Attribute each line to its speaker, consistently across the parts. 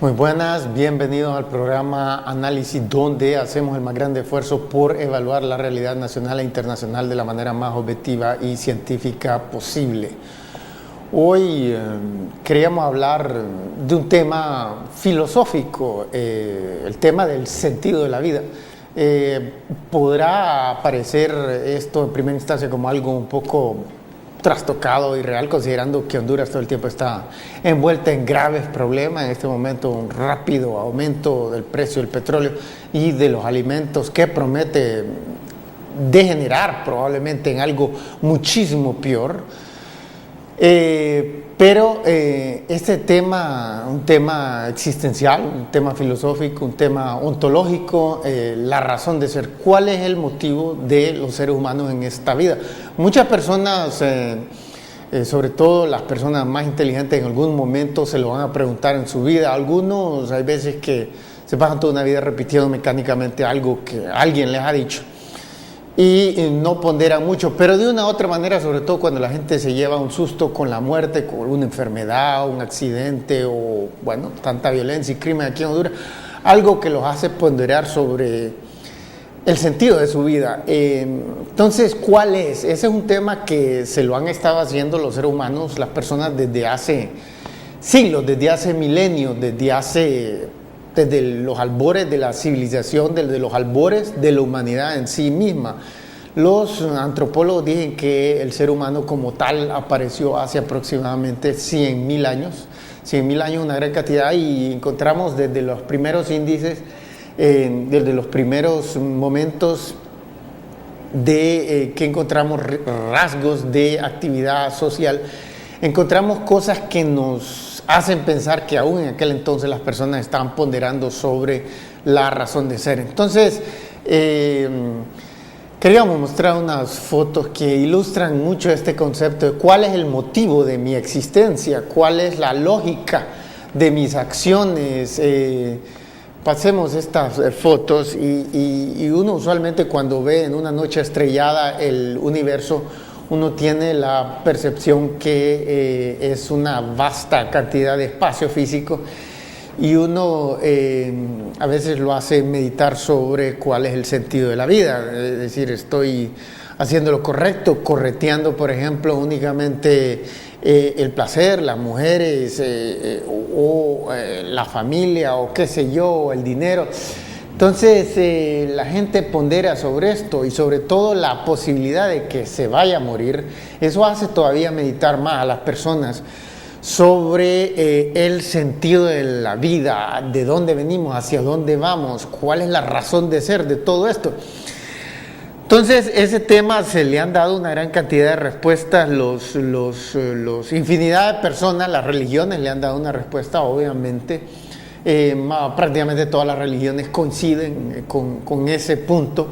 Speaker 1: Muy buenas, bienvenidos al programa Análisis, donde hacemos el más grande esfuerzo por evaluar la realidad nacional e internacional de la manera más objetiva y científica posible. Hoy queríamos hablar de un tema filosófico, el tema del sentido de la vida. Podrá parecer esto en primera instancia como algo un poco trastocado y real, considerando que Honduras todo el tiempo está envuelta en graves problemas, en este momento un rápido aumento del precio del petróleo y de los alimentos que promete degenerar probablemente en algo muchísimo peor. Pero este tema, un tema existencial, un tema filosófico, un tema ontológico, la razón de ser, ¿cuál es el motivo de los seres humanos en esta vida? Muchas personas, sobre todo las personas más inteligentes, en algún momento se lo van a preguntar en su vida. Algunos hay veces que se pasan toda una vida repitiendo mecánicamente algo que alguien les ha dicho y no ponderan mucho, pero de una u otra manera, sobre todo cuando la gente se lleva un susto con la muerte, con una enfermedad, un accidente o, bueno, tanta violencia y crimen aquí en Honduras, algo que los hace ponderar sobre el sentido de su vida. Entonces, ¿cuál es? Ese es un tema que se lo han estado haciendo los seres humanos, las personas desde hace siglos, desde hace milenios, desde los albores de la civilización, desde los albores de la humanidad en sí misma. Los antropólogos dicen que el ser humano como tal apareció hace aproximadamente 100.000 años. 100.000 años, una gran cantidad, y encontramos desde los primeros índices, desde los primeros momentos que encontramos rasgos de actividad social, encontramos cosas que nos hacen pensar que aún en aquel entonces las personas estaban ponderando sobre la razón de ser. Entonces, queríamos mostrar unas fotos que ilustran mucho este concepto de cuál es el motivo de mi existencia, cuál es la lógica de mis acciones. Pasemos estas fotos y uno usualmente cuando ve en una noche estrellada el universo, uno tiene la percepción que es una vasta cantidad de espacio físico y uno a veces lo hace meditar sobre cuál es el sentido de la vida. Es decir, estoy haciendo lo correcto, correteando, por ejemplo, únicamente el placer, las mujeres o la familia o qué sé yo, el dinero. Entonces la gente pondera sobre esto y sobre todo la posibilidad de que se vaya a morir. Eso hace todavía meditar más a las personas sobre el sentido de la vida, de dónde venimos, hacia dónde vamos, cuál es la razón de ser de todo esto. Entonces, ese tema se le han dado una gran cantidad de respuestas, los infinidad de personas, las religiones le han dado una respuesta, obviamente. Prácticamente todas las religiones coinciden con ese punto,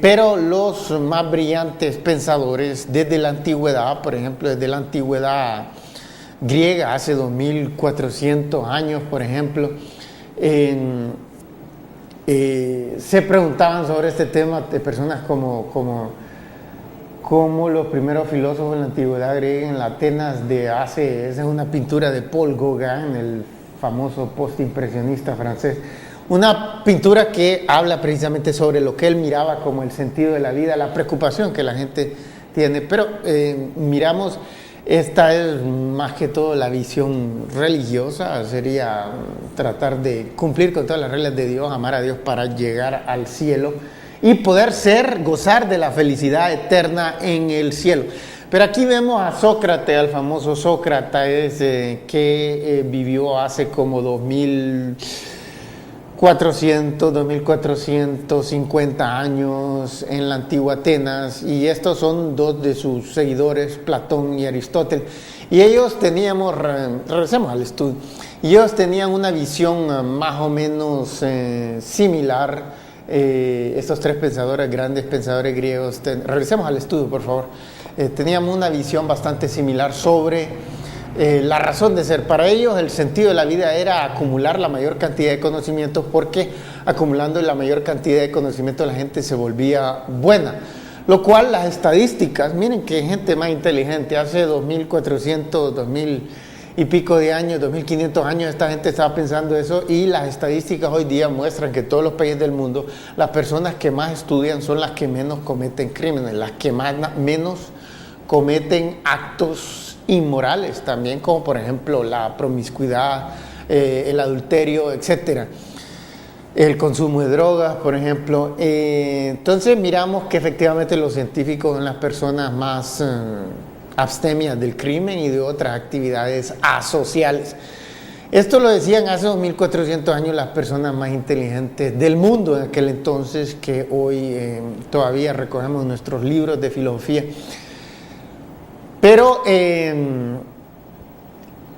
Speaker 1: pero los más brillantes pensadores desde la antigüedad, por ejemplo, desde la antigüedad griega, hace 2400 años, por ejemplo, se preguntaban sobre este tema de personas como los primeros filósofos en la antigüedad griega, en la Atenas esa es una pintura de Paul Gauguin, el famoso postimpresionista francés, una pintura que habla precisamente sobre lo que él miraba como el sentido de la vida, la preocupación que la gente tiene, pero miramos, esta es más que todo la visión religiosa, sería tratar de cumplir con todas las reglas de Dios, amar a Dios para llegar al cielo y poder gozar de la felicidad eterna en el cielo. Pero aquí vemos a Sócrates, al famoso Sócrates, que vivió hace como 2450 años en la antigua Atenas, y estos son dos de sus seguidores, Platón y Aristóteles, y ellos regresemos al estudio, y ellos tenían una visión más o menos similar. Estos tres pensadores, grandes pensadores griegos, regresemos al estudio, por favor. Teníamos una visión bastante similar sobre la razón de ser. Para ellos el sentido de la vida era acumular la mayor cantidad de conocimientos, porque acumulando la mayor cantidad de conocimientos la gente se volvía buena. Lo cual las estadísticas, miren qué gente más inteligente, hace 2400, 2000 y pico de años, 2500 años, esta gente estaba pensando eso, y las estadísticas hoy día muestran que todos los países del mundo, las personas que más estudian son las que menos cometen crímenes, las que menos cometen actos inmorales también, como por ejemplo la promiscuidad, el adulterio, etcétera. El consumo de drogas, por ejemplo. Entonces miramos que efectivamente los científicos son las personas más abstemias del crimen y de otras actividades asociales. Esto lo decían hace 2400 años las personas más inteligentes del mundo en aquel entonces, que hoy todavía recogemos en nuestros libros de filosofía. Pero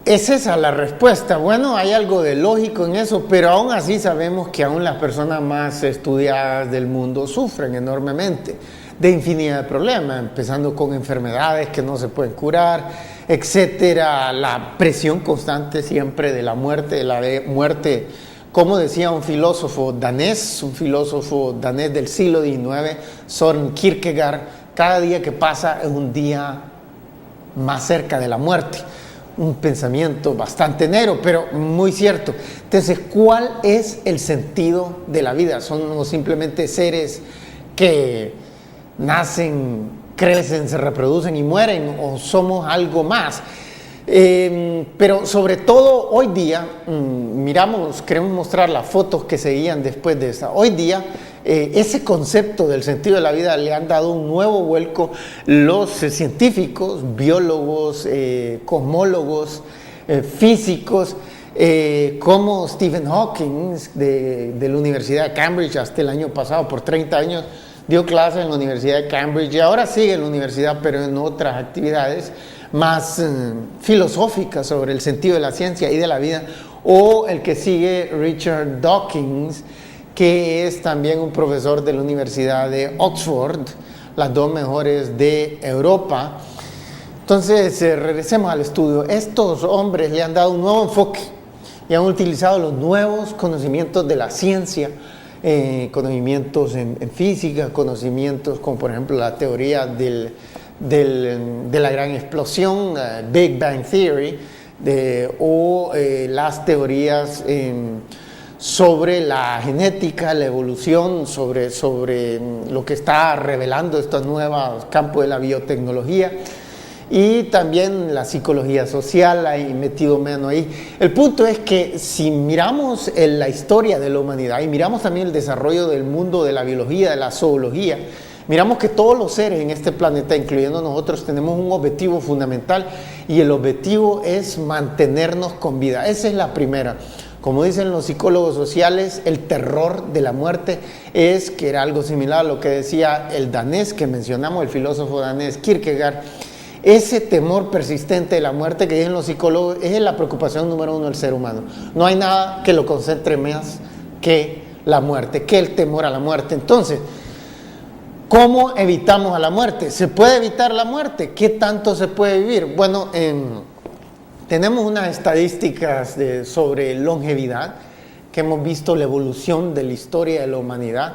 Speaker 1: es esa la respuesta. Bueno, hay algo de lógico en eso, pero aún así sabemos que aún las personas más estudiadas del mundo sufren enormemente de infinidad de problemas, empezando con enfermedades que no se pueden curar, etcétera, la presión constante siempre de la muerte, como decía un filósofo danés del siglo XIX, Søren Kierkegaard, cada día que pasa es un día más cerca de la muerte. Un pensamiento bastante negro, pero muy cierto. Entonces, ¿cuál es el sentido de la vida? ¿Somos simplemente seres que nacen, crecen, se reproducen y mueren, o somos algo más? Pero sobre todo hoy día, queremos mostrar las fotos que seguían después de esta. Hoy día, ese concepto del sentido de la vida le han dado un nuevo vuelco los científicos, biólogos, cosmólogos, físicos, como Stephen Hawking de la Universidad de Cambridge hasta el año pasado, por 30 años, dio clases en la Universidad de Cambridge y ahora sigue en la universidad, pero en otras actividades más filosóficas sobre el sentido de la ciencia y de la vida, o el que sigue Richard Dawkins, que es también un profesor de la Universidad de Oxford, las dos mejores de Europa. Entonces, regresemos al estudio. Estos hombres le han dado un nuevo enfoque y han utilizado los nuevos conocimientos de la ciencia, conocimientos en física, conocimientos como por ejemplo la teoría de la gran explosión, Big Bang Theory, o las teorías sobre la genética, la evolución, sobre lo que está revelando estos nuevos campos de la biotecnología, y también la psicología social, hay metido menos ahí. El punto es que si miramos la historia de la humanidad y miramos también el desarrollo del mundo de la biología, de la zoología, miramos que todos los seres en este planeta, incluyendo nosotros, tenemos un objetivo fundamental, y el objetivo es mantenernos con vida. Esa es la primera. Como dicen los psicólogos sociales, el terror de la muerte que era algo similar a lo que decía el danés que mencionamos, el filósofo danés Kierkegaard. Ese temor persistente de la muerte que dicen los psicólogos es la preocupación número uno del ser humano. No hay nada que lo concentre más que la muerte, que el temor a la muerte. Entonces, ¿cómo evitamos a la muerte? ¿Se puede evitar la muerte? ¿Qué tanto se puede vivir? Bueno, tenemos unas estadísticas sobre longevidad, que hemos visto la evolución de la historia de la humanidad,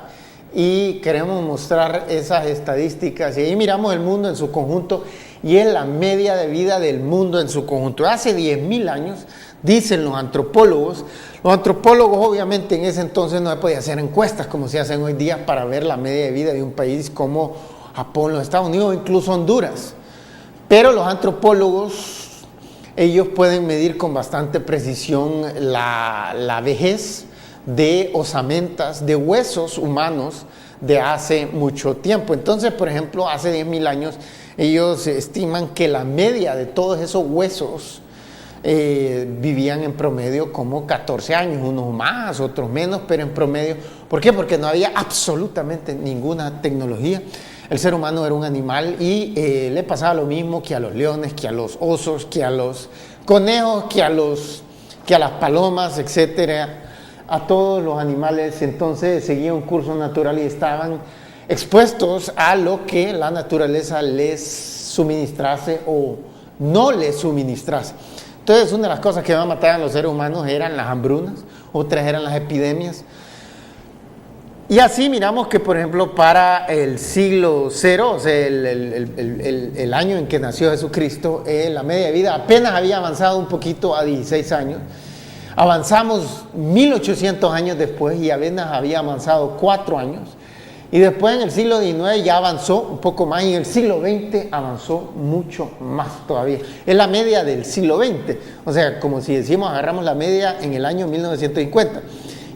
Speaker 1: y queremos mostrar esas estadísticas, y ahí miramos el mundo en su conjunto, y es la media de vida del mundo en su conjunto. Hace 10.000 años, dicen los antropólogos obviamente en ese entonces no se podía hacer encuestas como se hacen hoy día para ver la media de vida de un país como Japón, los Estados Unidos o incluso Honduras, pero los antropólogos, ellos pueden medir con bastante precisión la vejez de osamentas, de huesos humanos de hace mucho tiempo. Entonces, por ejemplo, hace 10.000 años, ellos estiman que la media de todos esos huesos vivían en promedio como 14 años, unos más, otros menos, pero en promedio. ¿Por qué? Porque no había absolutamente ninguna tecnología. El ser humano era un animal y le pasaba lo mismo que a los leones, que a los osos, que a los conejos, que a las palomas, etcétera. A todos los animales entonces seguían un curso natural y estaban expuestos a lo que la naturaleza les suministrase o no les suministrase. Entonces, una de las cosas que mataban a los seres humanos eran las hambrunas, otras eran las epidemias. Y así miramos que, por ejemplo, para el siglo cero, o sea, el año en que nació Jesucristo, la media de vida apenas había avanzado un poquito a 16 años. Avanzamos 1800 años después y apenas había avanzado 4 años. Y después en el siglo XIX ya avanzó un poco más y en el siglo XX avanzó mucho más todavía. Es la media del siglo XX, o sea, como si decimos, agarramos la media en el año 1950.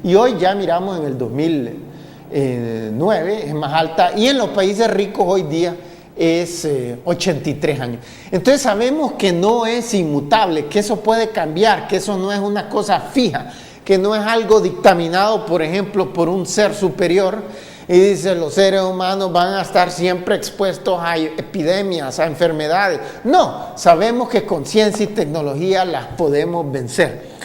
Speaker 1: Y hoy ya miramos en el 2009, es más alta, y en los países ricos hoy día es 83 años. Entonces sabemos que no es inmutable, que eso puede cambiar, que eso no es una cosa fija, que no es algo dictaminado, por ejemplo, por un ser superior. Y dice, los seres humanos van a estar siempre expuestos a epidemias, a enfermedades. No, sabemos que con ciencia y tecnología las podemos vencer.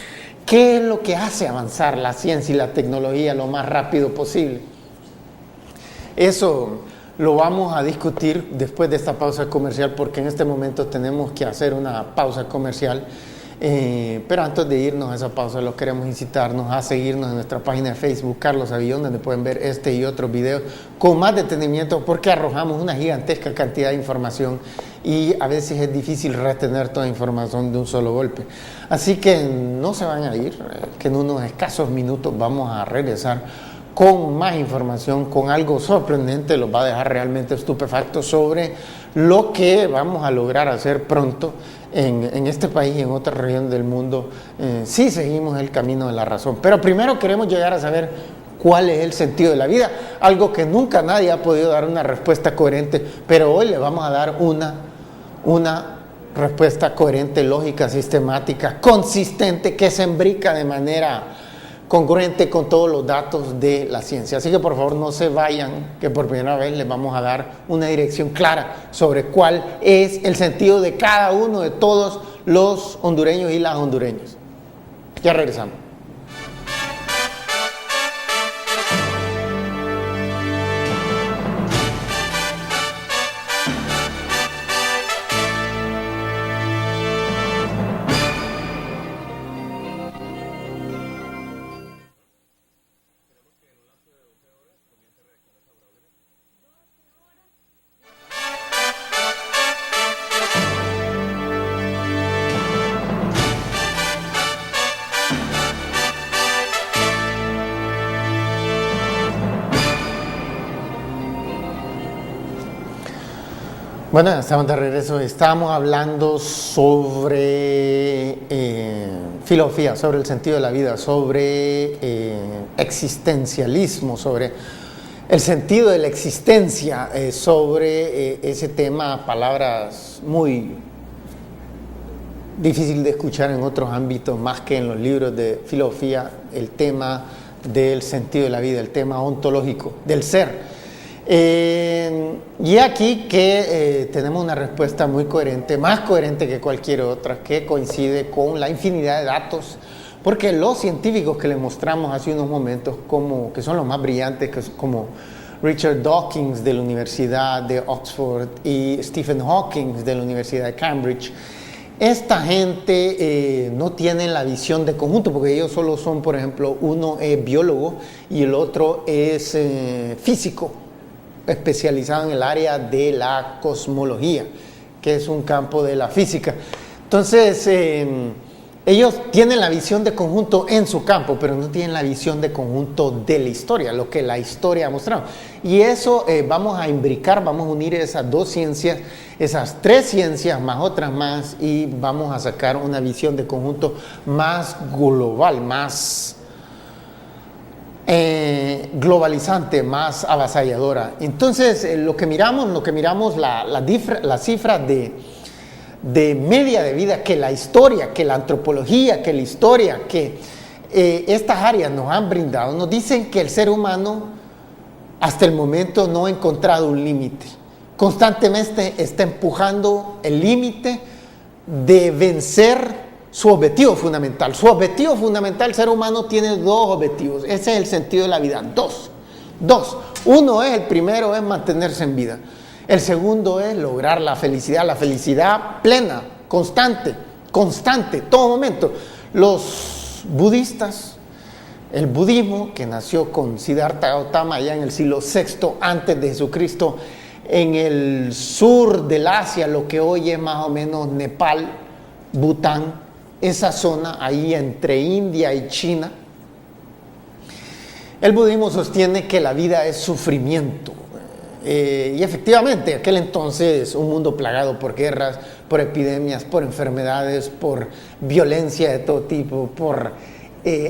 Speaker 1: ¿Qué es lo que hace avanzar la ciencia y la tecnología lo más rápido posible? Eso lo vamos a discutir después de esta pausa comercial, porque en este momento tenemos que hacer una pausa comercial. Pero antes de irnos a esa pausa, los queremos incitarnos a seguirnos en nuestra página de Facebook, Carlos Avillón, donde pueden ver este y otros videos con más detenimiento, porque arrojamos una gigantesca cantidad de información y a veces es difícil retener toda la información de un solo golpe. Así que no se van a ir, que en unos escasos minutos vamos a regresar con más información, con algo sorprendente, los va a dejar realmente estupefactos sobre lo que vamos a lograr hacer pronto en este país y en otras regiones del mundo, si seguimos el camino de la razón. Pero primero queremos llegar a saber cuál es el sentido de la vida, algo que nunca nadie ha podido dar una respuesta coherente, pero hoy le vamos a dar una respuesta coherente, lógica, sistemática, consistente, que se imbrica de manera congruente con todos los datos de la ciencia. Así que por favor no se vayan, que por primera vez les vamos a dar una dirección clara sobre cuál es el sentido de cada uno de todos los hondureños y las hondureñas. Ya regresamos. Bueno, estamos de regreso. Estábamos hablando sobre filosofía, sobre el sentido de la vida, sobre existencialismo, sobre el sentido de la existencia, sobre ese tema, palabras muy difícil de escuchar en otros ámbitos más que en los libros de filosofía, el tema del sentido de la vida, el tema ontológico del ser. Y aquí que tenemos una respuesta muy coherente, más coherente que cualquier otra, que coincide con la infinidad de datos, porque los científicos que les mostramos hace unos momentos, que son los más brillantes, como Richard Dawkins de la Universidad de Oxford y Stephen Hawking de la Universidad de Cambridge, esta gente no tiene la visión de conjunto, porque ellos solo son, por ejemplo, uno es biólogo y el otro es físico, especializado en el área de la cosmología, que es un campo de la física. Entonces, ellos tienen la visión de conjunto en su campo, pero no tienen la visión de conjunto de la historia, lo que la historia ha mostrado. Y eso vamos a imbricar, vamos a unir esas dos ciencias, esas tres ciencias más otras más, y vamos a sacar una visión de conjunto más global, más globalizante, más avasalladora. Entonces, lo que miramos las cifras de media de vida que la historia, que la antropología, que la historia, que estas áreas nos han brindado, nos dicen que el ser humano hasta el momento no ha encontrado un límite. Constantemente está empujando el límite de vencer su objetivo fundamental. Su objetivo fundamental, el ser humano tiene dos objetivos. Ese es el sentido de la vida. Dos. Uno es, el primero es mantenerse en vida. El segundo es lograr la felicidad plena, constante, todo momento. Los budistas el budismo, que nació con Siddhartha Gautama allá en el siglo VI antes de Jesucristo, en el sur del Asia, lo que hoy es más o menos Nepal, Bután, esa zona ahí entre India y China. El budismo sostiene que la vida es sufrimiento. Y efectivamente, aquel entonces un mundo plagado por guerras, por epidemias, por enfermedades, por violencia de todo tipo, por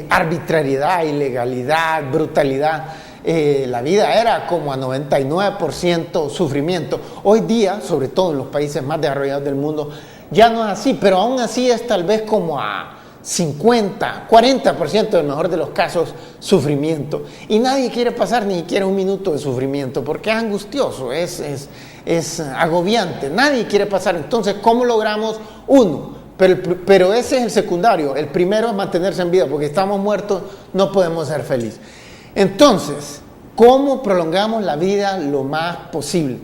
Speaker 1: arbitrariedad, ilegalidad, brutalidad. La vida era como a 99% sufrimiento. Hoy día, sobre todo en los países más desarrollados del mundo, ya no es así, pero aún así es tal vez como a 50, 40% en el mejor de los casos sufrimiento. Y nadie quiere pasar ni siquiera un minuto de sufrimiento porque es angustioso, es agobiante. Nadie quiere pasar. Entonces, ¿cómo logramos? Uno, pero ese es el secundario. El primero es mantenerse en vida, porque estamos muertos, no podemos ser felices. Entonces, ¿cómo prolongamos la vida lo más posible?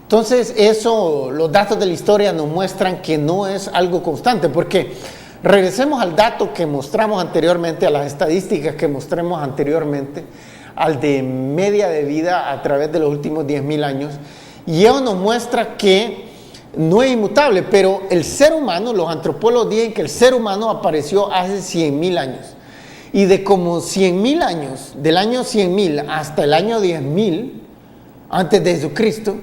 Speaker 1: Entonces, los datos de la historia nos muestran que no es algo constante, porque regresemos al dato que mostramos anteriormente, a las estadísticas que mostramos anteriormente, al de media de vida a través de los últimos 10.000 años, y eso nos muestra que no es inmutable, pero el ser humano, los antropólogos dicen que el ser humano apareció hace 100.000 años, y de como 100.000 años, del año 100.000 hasta el año 10.000, antes de Jesucristo,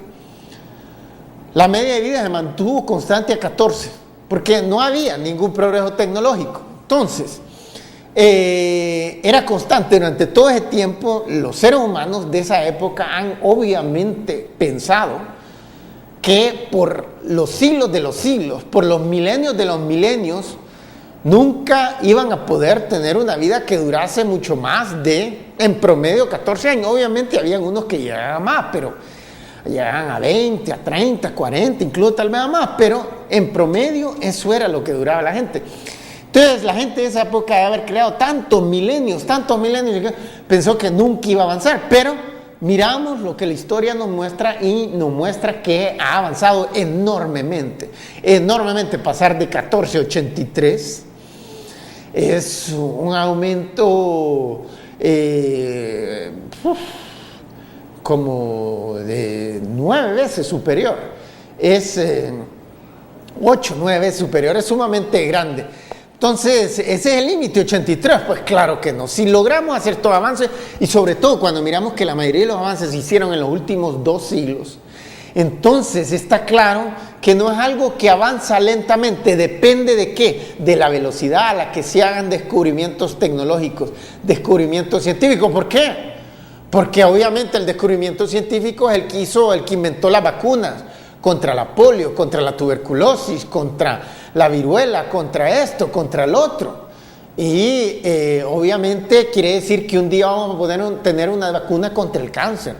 Speaker 1: la media de vida se mantuvo constante a 14, porque no había ningún progreso tecnológico. Entonces, era constante durante todo ese tiempo. Los seres humanos de esa época han obviamente pensado que por los siglos de los siglos, por los milenios de los milenios, nunca iban a poder tener una vida que durase mucho más de, en promedio, 14 años. Obviamente habían unos que llegaban más, pero llegaban a 20, a 30, 40, incluso tal vez a más, pero en promedio eso era lo que duraba la gente. Entonces la gente de esa época de haber creado tantos milenios, pensó que nunca iba a avanzar, pero miramos lo que la historia nos muestra y nos muestra que ha avanzado enormemente, pasar de 14 a 83 es un aumento como de 9 veces superior, es 8, 9 veces superior, es sumamente grande. Entonces, ese es el límite, 83, pues claro que no. Si logramos hacer todo avance, y sobre todo cuando miramos que la mayoría de los avances se hicieron en los últimos 2 siglos, entonces está claro que no es algo que avanza lentamente. ¿Depende de qué? De la velocidad a la que se hagan descubrimientos tecnológicos, descubrimientos científicos. ¿Por qué? Porque obviamente el descubrimiento científico es el que inventó las vacunas contra la polio, contra la tuberculosis, contra la viruela, contra esto, contra el otro. Y obviamente quiere decir que un día vamos a poder tener una vacuna contra el cáncer,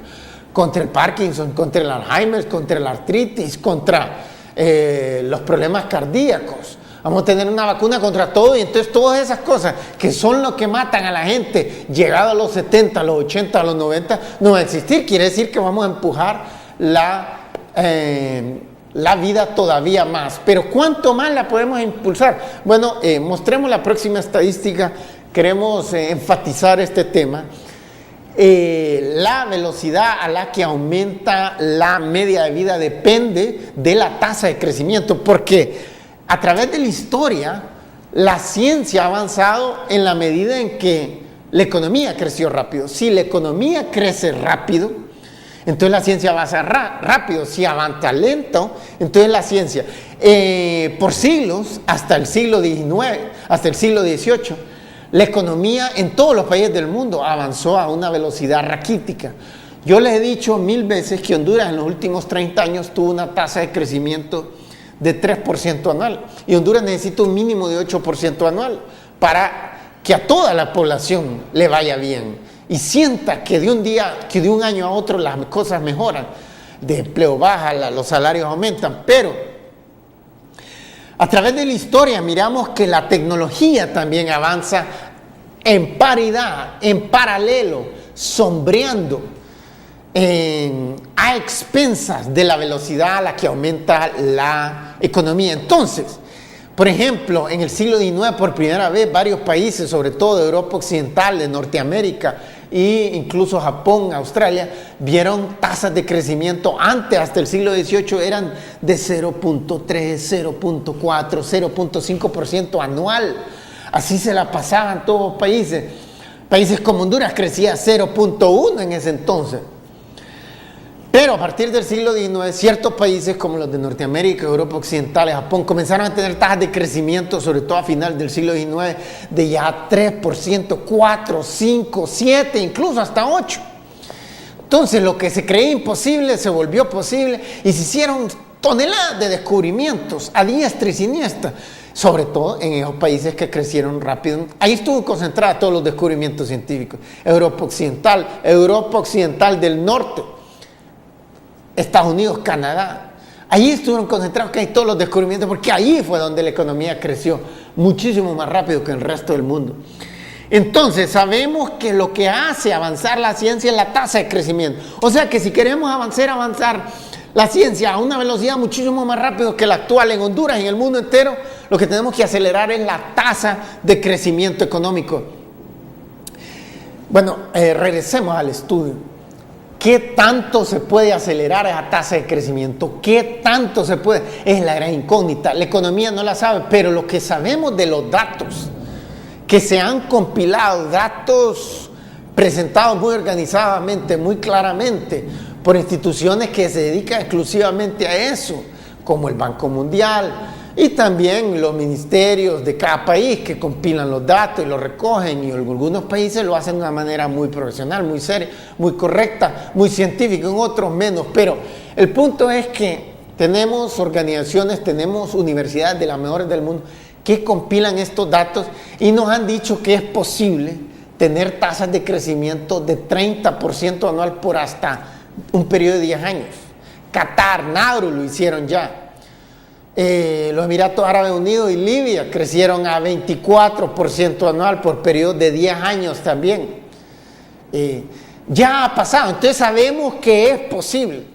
Speaker 1: contra el Parkinson, contra el Alzheimer, contra la artritis, contra los problemas cardíacos. Vamos a tener una vacuna contra todo, y entonces todas esas cosas que son lo que matan a la gente llegado a los 70, a los 80, a los 90, no va a existir. Quiere decir que vamos a empujar la vida todavía más. Pero ¿cuánto más la podemos impulsar? Bueno, mostremos la próxima estadística. Queremos enfatizar este tema. La velocidad a la que aumenta la media de vida depende de la tasa de crecimiento, porque a través de la historia la ciencia ha avanzado en la medida en que la economía creció rápido. Si la economía crece rápido, entonces la ciencia avanza rápido. Si avanza lento, entonces la ciencia por siglos, hasta el siglo XIX, hasta el siglo XVIII, la economía en todos los países del mundo avanzó a una velocidad raquítica. Yo les he dicho 1000 veces que Honduras en los últimos 30 años tuvo una tasa de crecimiento de 3% anual, y Honduras necesita un mínimo de 8% anual para que a toda la población le vaya bien y sienta que de un año a otro las cosas mejoran, de empleo baja, los salarios aumentan. Pero a través de la historia miramos que la tecnología también avanza en paridad, en paralelo, sombreando, a expensas de la velocidad a la que aumenta la economía. Entonces, Por ejemplo, en el siglo XIX, por primera vez, varios países, sobre todo de Europa Occidental, de Norteamérica e incluso Japón, Australia, vieron tasas de crecimiento antes, hasta el siglo XVIII, eran de 0.3, 0.4, 0.5% anual. Así se la pasaban todos los países. Países como Honduras crecía 0.1 en ese entonces. Pero a partir del siglo XIX, ciertos países como los de Norteamérica, Europa Occidental y Japón comenzaron a tener tasas de crecimiento, sobre todo a final del siglo XIX, de ya 3%, 4, 5, 7, incluso hasta 8%. Entonces lo que se creía imposible se volvió posible y se hicieron toneladas de descubrimientos a diestra y siniestra, sobre todo en esos países que crecieron rápido. Ahí estuvo concentrada todos los descubrimientos científicos. Europa Occidental del Norte, Estados Unidos, Canadá. Allí estuvieron concentrados casi todos los descubrimientos, porque allí fue donde la economía creció muchísimo más rápido que el resto del mundo. Entonces sabemos que lo que hace avanzar la ciencia es la tasa de crecimiento. O sea que si queremos avanzar la ciencia a una velocidad muchísimo más rápido que la actual en Honduras y en el mundo entero, lo que tenemos que acelerar es la tasa de crecimiento económico. Bueno, regresemos al estudio. ¿Qué tanto se puede acelerar esa tasa de crecimiento? ¿Qué tanto se puede? Es la gran incógnita. La economía no la sabe, pero lo que sabemos de los datos que se han compilado, datos presentados muy organizadamente, muy claramente, por instituciones que se dedican exclusivamente a eso, como el Banco Mundial y también los ministerios de cada país que compilan los datos y los recogen, y algunos países lo hacen de una manera muy profesional, muy seria, muy correcta, muy científica, en otros menos. Pero el punto es que tenemos organizaciones, tenemos universidades de las mejores del mundo que compilan estos datos y nos han dicho que es posible tener tasas de crecimiento de 30% anual por hasta un periodo de 10 años. Qatar, Nauru lo hicieron ya. Los Emiratos Árabes Unidos y Libia crecieron a 24% anual por periodo de 10 años también. Ya ha pasado, entonces sabemos que es posible.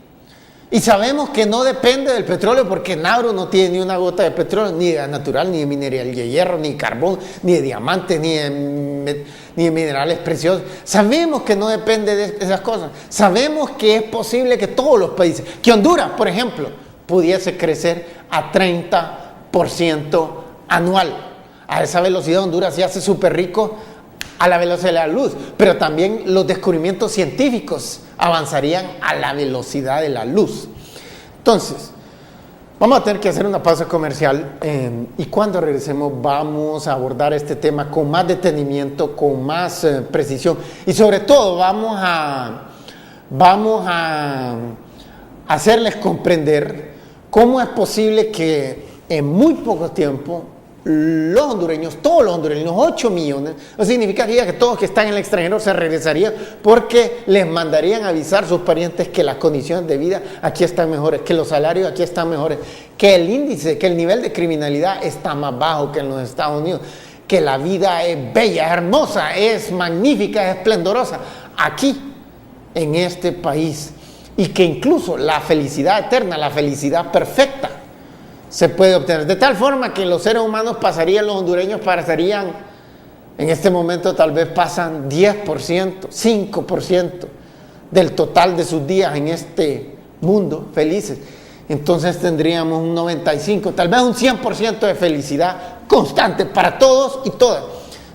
Speaker 1: Y sabemos que no depende del petróleo, porque Nauru no tiene ni una gota de petróleo, ni de gas natural, ni de mineral de hierro, ni de carbón, ni de diamantes, ni de minerales preciosos. Sabemos que no depende de esas cosas. Sabemos que es posible que todos los países, que Honduras, por ejemplo, pudiese crecer a 30% anual. A esa velocidad Honduras se hace súper rico a la velocidad de la luz, pero también los descubrimientos científicos avanzarían a la velocidad de la luz. Entonces, vamos a tener que hacer una pausa comercial y cuando regresemos vamos a abordar este tema con más detenimiento, con más precisión, y sobre todo vamos a hacerles comprender cómo es posible que en muy poco tiempo los hondureños, todos los hondureños, 8 millones, no significaría que todos los que están en el extranjero se regresarían, porque les mandarían avisar a sus parientes que las condiciones de vida aquí están mejores, que los salarios aquí están mejores, que el índice, que el nivel de criminalidad está más bajo que en los Estados Unidos, que la vida es bella, es hermosa, es magnífica, es esplendorosa aquí, en este país, y que incluso la felicidad eterna, la felicidad perfecta, se puede obtener, de tal forma que los seres humanos pasarían, los hondureños pasarían, en este momento tal vez pasan 10%, 5% del total de sus días en este mundo felices. Entonces tendríamos un 95%, tal vez un 100% de felicidad constante para todos y todas.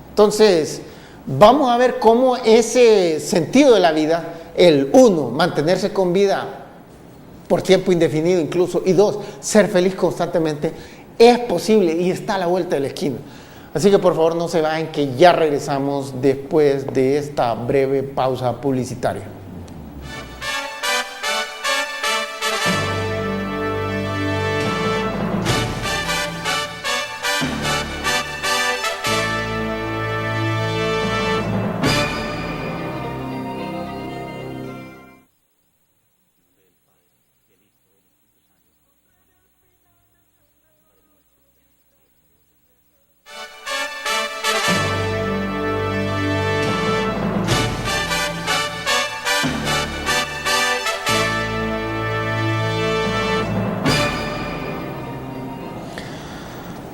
Speaker 1: Entonces vamos a ver cómo ese sentido de la vida, el 1, mantenerse con vida por tiempo indefinido incluso, y 2, ser feliz constantemente, es posible y está a la vuelta de la esquina. Así que por favor no se vayan, que ya regresamos después de esta breve pausa publicitaria.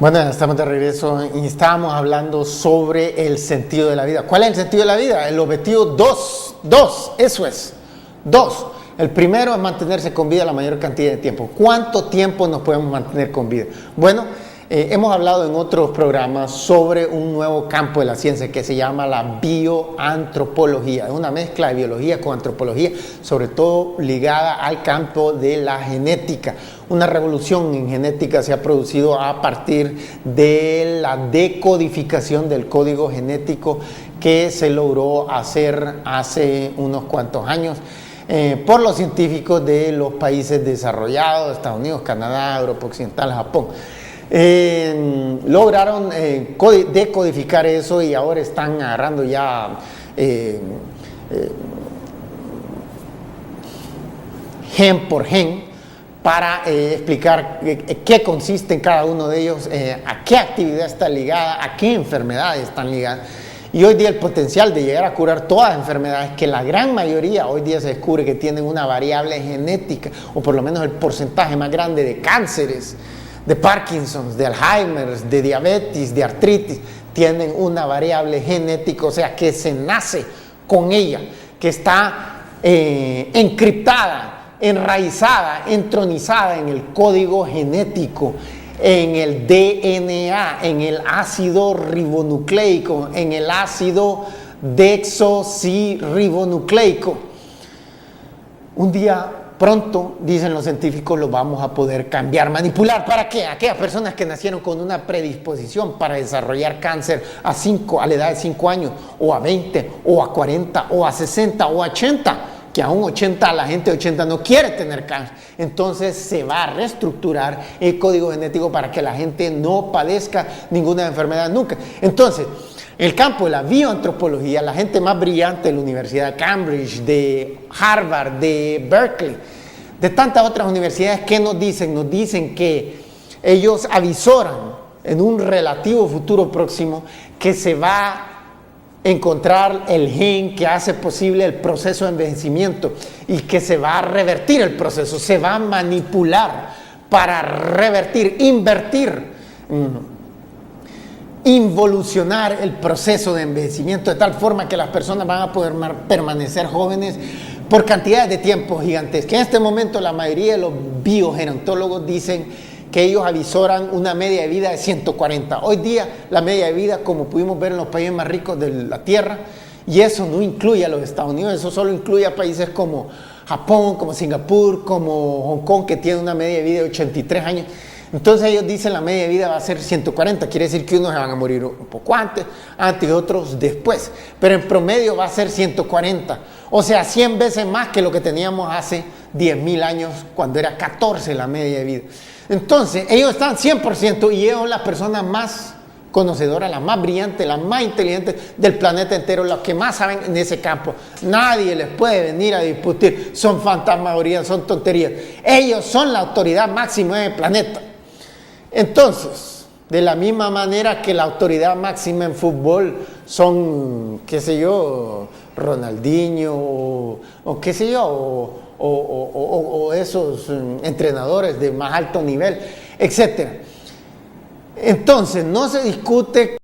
Speaker 1: Bueno, estamos de regreso y estábamos hablando sobre el sentido de la vida. ¿Cuál es el sentido de la vida? El objetivo 2, eso es, 2. El primero es mantenerse con vida la mayor cantidad de tiempo. ¿Cuánto tiempo nos podemos mantener con vida? Bueno, hemos hablado en otros programas sobre un nuevo campo de la ciencia que se llama la bioantropología. Es una mezcla de biología con antropología, sobre todo ligada al campo de la genética. Una revolución en genética se ha producido a partir de la decodificación del código genético que se logró hacer hace unos cuantos años por los científicos de los países desarrollados, Estados Unidos, Canadá, Europa Occidental, Japón. Lograron decodificar eso y ahora están agarrando ya gen por gen para explicar qué consiste en cada uno de ellos, a qué actividad está ligada, a qué enfermedades están ligadas. Y hoy día el potencial de llegar a curar todas las enfermedades, que la gran mayoría hoy día se descubre que tienen una variable genética, o por lo menos el porcentaje más grande de cánceres, de Parkinson, de Alzheimer, de diabetes, de artritis, tienen una variable genética, o sea, que se nace con ella, que está encriptada, enraizada, entronizada en el código genético, en el DNA, en el ácido ribonucleico, en el ácido desoxirribonucleico. Un día pronto, dicen los científicos, lo vamos a poder cambiar, manipular. ¿Para qué? Aquellas personas que nacieron con una predisposición para desarrollar cáncer a la edad de 5 años, o a 20, o a 40, o a 60, o a 80, que a un 80, la gente de 80 no quiere tener cáncer. Entonces se va a reestructurar el código genético para que la gente no padezca ninguna enfermedad nunca. Entonces, el campo de la bioantropología, la gente más brillante de la Universidad de Cambridge, de Harvard, de Berkeley, de tantas otras universidades, ¿qué nos dicen? Nos dicen que ellos avisoran en un relativo futuro próximo que se va a encontrar el gen que hace posible el proceso de envejecimiento y que se va a revertir el proceso, se va a manipular para revertir, involucionar el proceso de envejecimiento de tal forma que las personas van a poder permanecer jóvenes por cantidades de tiempo gigantescas. En este momento la mayoría de los biogerontólogos dicen que ellos avisoran una media de vida de 140. Hoy día la media de vida, como pudimos ver en los países más ricos de la tierra, y eso no incluye a los Estados Unidos, eso solo incluye a países como Japón, como Singapur, como Hong Kong, que tienen una media de vida de 83 años. Entonces ellos dicen la media de vida va a ser 140, quiere decir que unos se van a morir un poco antes y otros después, pero en promedio va a ser 140, o sea 100 veces más que lo que teníamos hace 10.000 años cuando era 14 la media de vida. Entonces ellos están 100% y ellos son las personas más conocedoras, las más brillantes, las más inteligentes del planeta entero, los que más saben en ese campo. Nadie les puede venir a discutir, son fantasmagorías, son tonterías. Ellos son la autoridad máxima del planeta. Entonces, de la misma manera que la autoridad máxima en fútbol son, qué sé yo, Ronaldinho o qué sé yo, o esos entrenadores de más alto nivel, etcétera. Entonces, no se discute